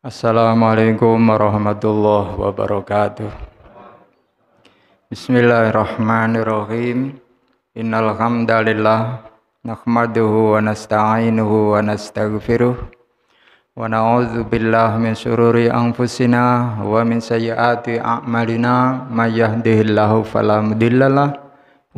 Assalamualaikum warahmatullahi wabarakatuh. Bismillahirrahmanirrahim. Innal hamdalillah nahmaduhu wa nasta'inuhu wa nastaghfiruh wa na'udzu billahi min syururi anfusina wa min sayyiati a'malina may yahdihillahu fala mudhillalah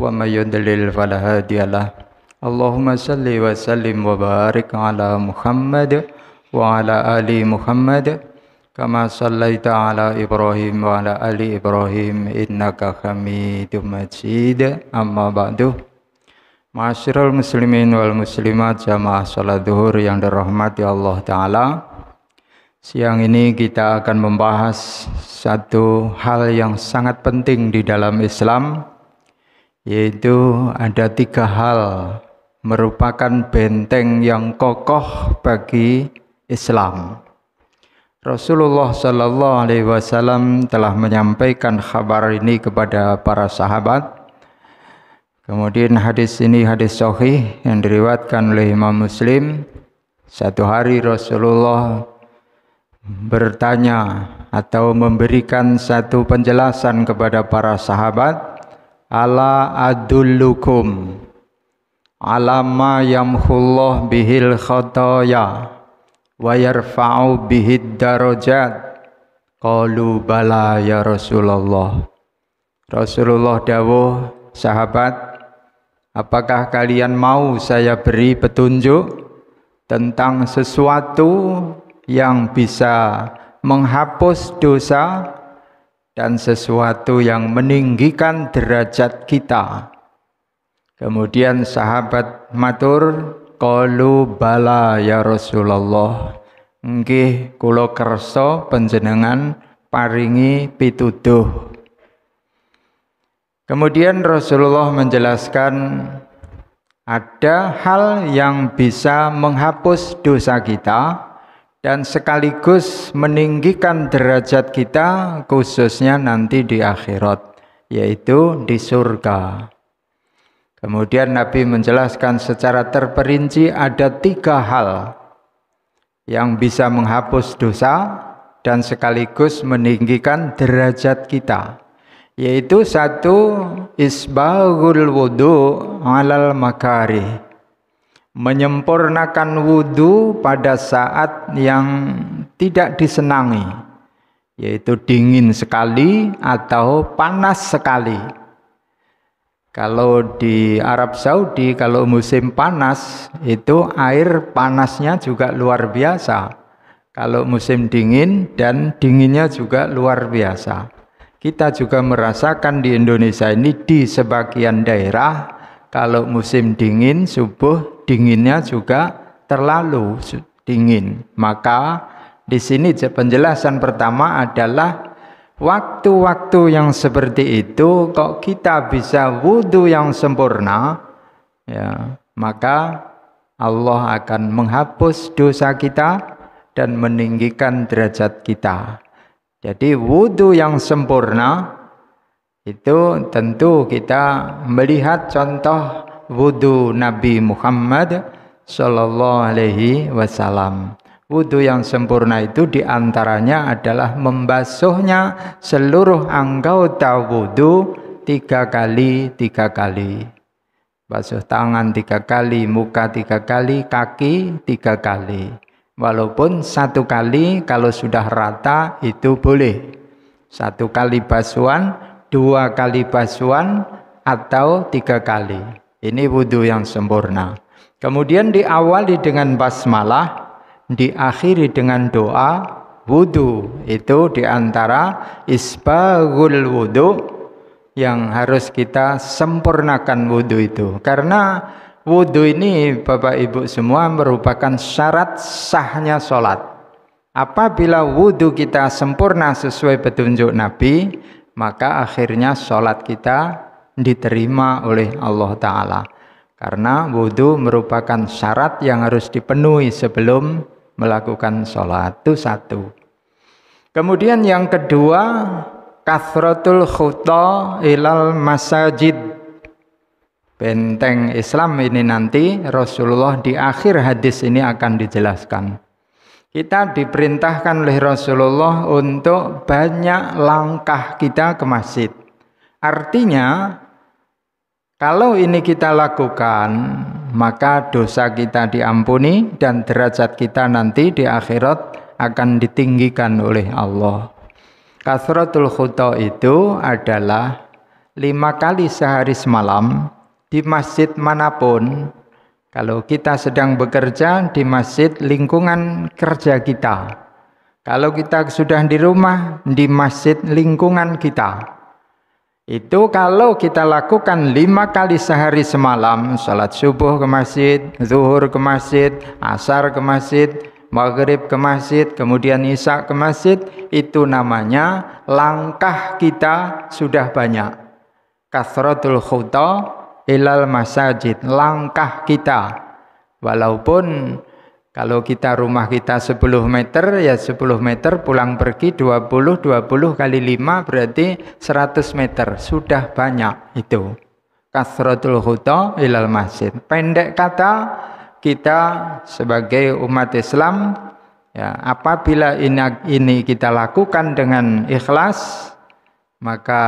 wa may yudlil fala hadiyalah. Allahumma shalli wa sallim wa barik ala Muhammad wa ala ali Muhammad kama sallaita ala Ibrahim wa ala ali Ibrahim innaka Hamidum Majid. Amma ba'du. Ma'asyiral muslimin wal muslimat jamaah salat zuhur yang dirahmati Allah taala. Siang ini kita akan membahas satu hal yang sangat penting di dalam Islam, yaitu ada 3 hal merupakan benteng yang kokoh bagi Islam. Rasulullah sallallahu alaihi wasallam telah menyampaikan kabar ini kepada para sahabat. Kemudian hadis ini hadis sahih yang diriwayatkan oleh Imam Muslim. Satu hari Rasulullah bertanya atau memberikan satu penjelasan kepada para sahabat, ala adullukum ala ma yamhullah bihil khotoya wa yarfa'u bihid darajat. Qalu bala ya Rasulullah. Rasulullah dawuh, sahabat, apakah kalian mau saya beri petunjuk tentang sesuatu yang bisa menghapus dosa dan sesuatu yang meninggikan derajat kita? Kemudian sahabat matur, qalu bala ya Rasulullah, nggih kula kersa panjenengan paringi pituduh. Kemudian Rasulullah menjelaskan ada hal yang bisa menghapus dosa kita dan sekaligus meninggikan derajat kita, khususnya nanti di akhirat, yaitu di surga. Kemudian Nabi menjelaskan secara terperinci ada 3 hal yang bisa menghapus dosa dan sekaligus meninggikan derajat kita, yaitu 1, isbaghul wudu alal makarih, menyempurnakan wudu pada saat yang tidak disenangi, yaitu dingin sekali atau panas sekali. Kalau di Arab Saudi, kalau musim panas, itu air panasnya juga luar biasa. Kalau musim dingin, dan dinginnya juga luar biasa. Kita juga merasakan di Indonesia ini di sebagian daerah, kalau musim dingin, subuh dinginnya juga terlalu dingin. Maka di sini penjelasan pertama adalah waktu-waktu yang seperti itu kok kita bisa wudu yang sempurna, ya, maka Allah akan menghapus dosa kita dan meninggikan derajat kita. Jadi wudu yang sempurna itu tentu kita melihat contoh wudu Nabi Muhammad sallallahu alaihi wasallam. Wudu yang sempurna itu diantaranya adalah membasuhnya seluruh anggota wudu 3 kali 3 kali. Basuh tangan 3 kali, muka 3 kali, kaki 3 kali. Walaupun 1 kali kalau sudah rata itu boleh. 1 kali basuhan, 2 kali basuhan, atau 3 kali. Ini wudu yang sempurna. Kemudian diawali dengan basmalah, diakhiri dengan doa wudu. Itu diantara isbaghul wudu yang harus kita sempurnakan wudu itu. Karena wudu ini Bapak Ibu semua merupakan syarat sahnya sholat. Apabila wudu kita sempurna sesuai petunjuk Nabi, maka akhirnya sholat kita diterima oleh Allah Ta'ala. Karena wudu merupakan syarat yang harus dipenuhi sebelum melakukan sholat. Itu 1. Kemudian yang kedua, kathratul khutha ilal masajid. Benteng Islam ini nanti Rasulullah di akhir hadis ini akan dijelaskan. Kita diperintahkan oleh Rasulullah untuk banyak langkah kita ke masjid. Artinya, kalau ini kita lakukan, maka dosa kita diampuni dan derajat kita nanti di akhirat akan ditinggikan oleh Allah. Kasratul khuta itu adalah 5 kali sehari semalam di masjid manapun. Kalau kita sedang bekerja di masjid lingkungan kerja kita. Kalau kita sudah di rumah, di masjid lingkungan kita. Itu kalau kita lakukan 5 kali sehari semalam, salat subuh ke masjid, zuhur ke masjid, asar ke masjid, maghrib ke masjid, kemudian isya ke masjid, itu namanya langkah kita sudah banyak. Kasratul khuta ilal masajid, langkah kita. Walaupun kalau kita rumah kita 10 meter, ya 10 meter pulang pergi 20 kali 5 berarti 100 meter. Sudah banyak itu. Kasratul khuta ilal masjid. Pendek kata, kita sebagai umat Islam, ya, apabila ini kita lakukan dengan ikhlas, maka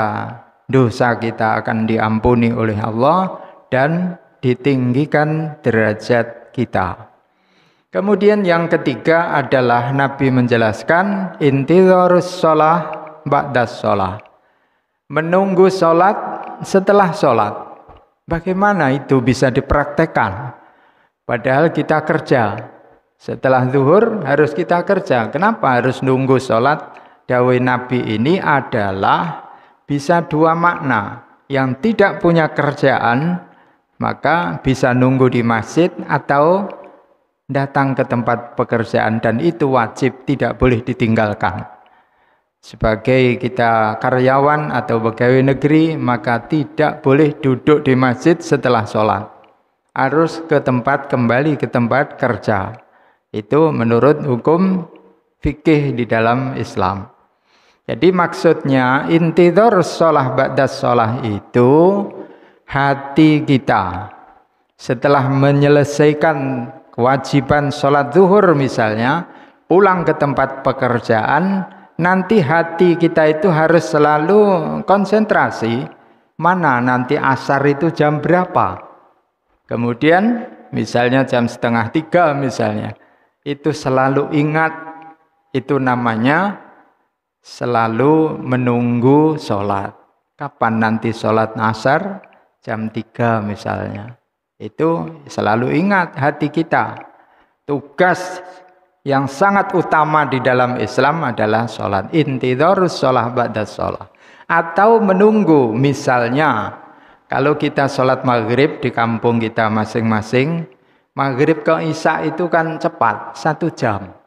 dosa kita akan diampuni oleh Allah dan ditinggikan derajat kita. Kemudian yang ketiga adalah Nabi menjelaskan intidharus shalah ba'das shalah. Menunggu sholat setelah sholat. Bagaimana itu bisa dipraktekkan? Padahal kita kerja. Setelah zuhur harus kita kerja. Kenapa harus nunggu sholat? Dawai Nabi ini adalah bisa 2 makna. Yang tidak punya kerjaan, maka bisa nunggu di masjid atau datang ke tempat pekerjaan, dan itu wajib, tidak boleh ditinggalkan. Sebagai kita karyawan atau pegawai negeri, maka tidak boleh duduk di masjid setelah sholat. Harus kembali ke tempat kerja. Itu menurut hukum fikih di dalam Islam. Jadi maksudnya intidharus shalah ba'das shalah itu hati kita setelah menyelesaikan kewajiban sholat zuhur misalnya, pulang ke tempat pekerjaan, nanti hati kita itu harus selalu konsentrasi, mana nanti asar itu jam berapa. Kemudian misalnya jam 2:30 misalnya, itu selalu ingat, itu namanya selalu menunggu sholat. Kapan nanti sholat asar? Jam 3 misalnya. Itu selalu ingat hati kita. Tugas yang sangat utama di dalam Islam adalah sholat. Intidharus shalah ba'das shalah. Atau menunggu, misalnya kalau kita sholat maghrib di kampung kita masing-masing, maghrib ke isya itu kan cepat, 1 jam.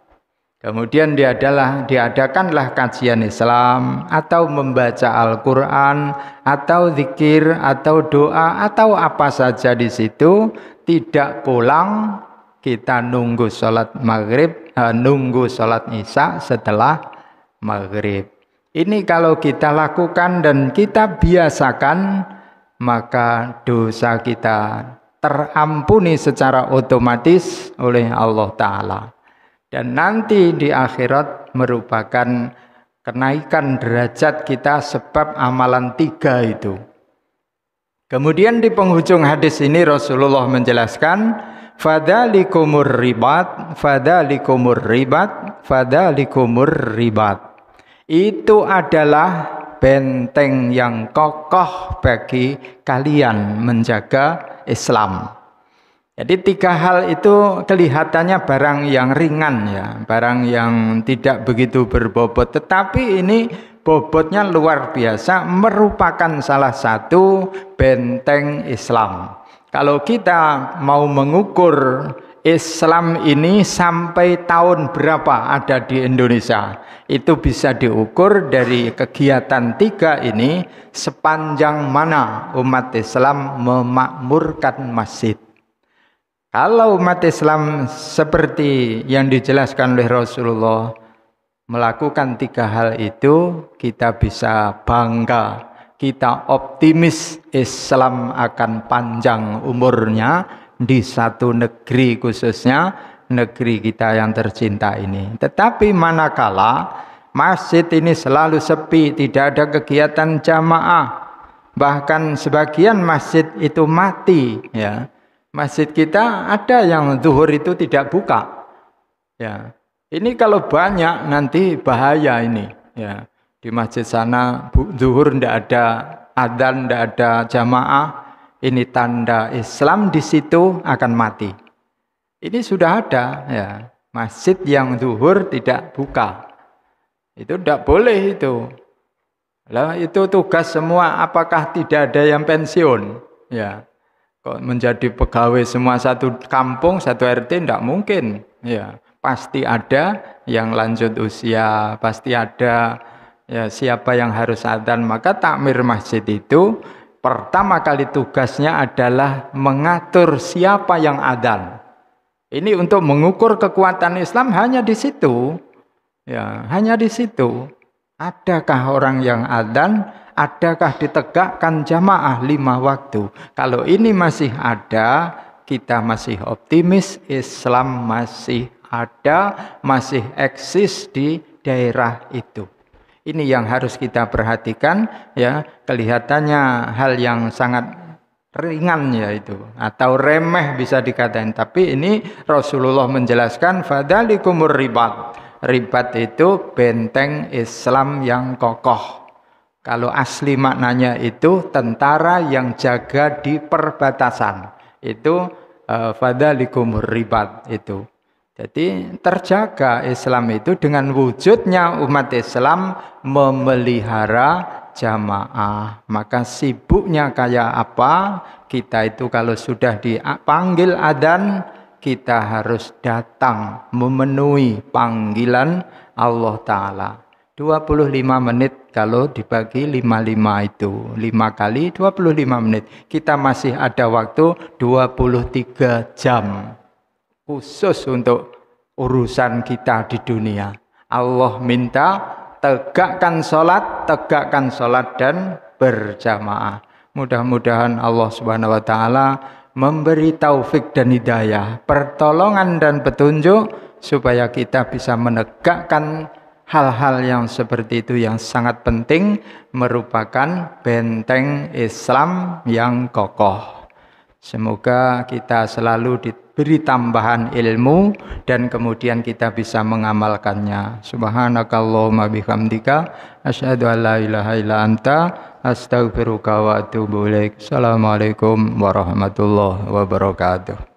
Kemudian diadakanlah kajian Islam, atau membaca Al-Quran, atau zikir, atau doa, atau apa saja di situ. Tidak pulang, kita nunggu sholat maghrib, nunggu sholat isya setelah maghrib. Ini kalau kita lakukan dan kita biasakan, maka dosa kita terampuni secara otomatis oleh Allah Ta'ala. Dan nanti di akhirat merupakan kenaikan derajat kita sebab amalan 3 itu. Kemudian di penghujung hadis ini Rasulullah menjelaskan, fadzalikumur ribat, fadzalikumur ribat, fadzalikumur ribat. Itu adalah benteng yang kokoh bagi kalian menjaga Islam. Jadi 3 hal itu kelihatannya barang yang ringan ya, barang yang tidak begitu berbobot, tetapi ini bobotnya luar biasa, merupakan salah satu benteng Islam. Kalau kita mau mengukur Islam ini sampai tahun berapa ada di Indonesia, itu bisa diukur dari kegiatan 3 ini, sepanjang mana umat Islam memakmurkan masjid. Kalau umat Islam seperti yang dijelaskan oleh Rasulullah melakukan 3 hal itu, kita bisa bangga, kita optimis Islam akan panjang umurnya di satu negeri khususnya, negeri kita yang tercinta ini. Tetapi manakala masjid ini selalu sepi, tidak ada kegiatan jamaah, bahkan sebagian masjid itu mati, ya. Masjid kita ada yang zuhur itu tidak buka, ya. Ini kalau banyak nanti bahaya ini, ya. Di masjid sana zuhur tidak ada adzan, tidak ada jamaah, ini tanda Islam di situ akan mati. Ini sudah ada, ya. Masjid yang zuhur tidak buka, itu tidak boleh itu. Lah itu tugas semua, apakah tidak ada yang pensiun, ya. Kok menjadi pegawai semua satu kampung, satu RT, tidak mungkin, ya. Pasti ada yang lanjut usia, pasti ada, ya, siapa yang harus adzan. Maka takmir masjid itu pertama kali tugasnya adalah mengatur siapa yang adzan. Ini untuk mengukur kekuatan Islam hanya di situ, ya, hanya di situ. Adakah orang yang adzan? Adakah ditegakkan jamaah 5 waktu? Kalau ini masih ada, kita masih optimis, Islam masih ada, masih eksis di daerah itu. Ini yang harus kita perhatikan, ya. Kelihatannya hal yang sangat ringan, ya, itu, atau remeh bisa dikatakan, tapi ini Rasulullah menjelaskan fadzalikumur ribat. Ribat itu benteng Islam yang kokoh. Kalau asli maknanya itu tentara yang jaga di perbatasan. Itu fadzalikumur ribat itu. Jadi terjaga Islam itu dengan wujudnya umat Islam memelihara jamaah. Maka sibuknya kayak apa, kita itu kalau sudah dipanggil adzan, kita harus datang memenuhi panggilan Allah Ta'ala. 25 menit kalau dibagi 55 itu. 5 kali 25 menit. Kita masih ada waktu 23 jam. Khusus untuk urusan kita di dunia. Allah minta tegakkan sholat dan berjamaah. Mudah-mudahan Allah Subhanahu wa Ta'ala memberi taufik dan hidayah, pertolongan dan petunjuk supaya kita bisa menegakkan hal-hal yang seperti itu yang sangat penting, merupakan benteng Islam yang kokoh. Semoga kita selalu diberi tambahan ilmu dan kemudian kita bisa mengamalkannya. Subhanakallahumma bihamdika asyhadu an la ilaha illa anta astaghfiruka wa atubu ilaik. Assalamualaikum warahmatullahi wabarakatuh.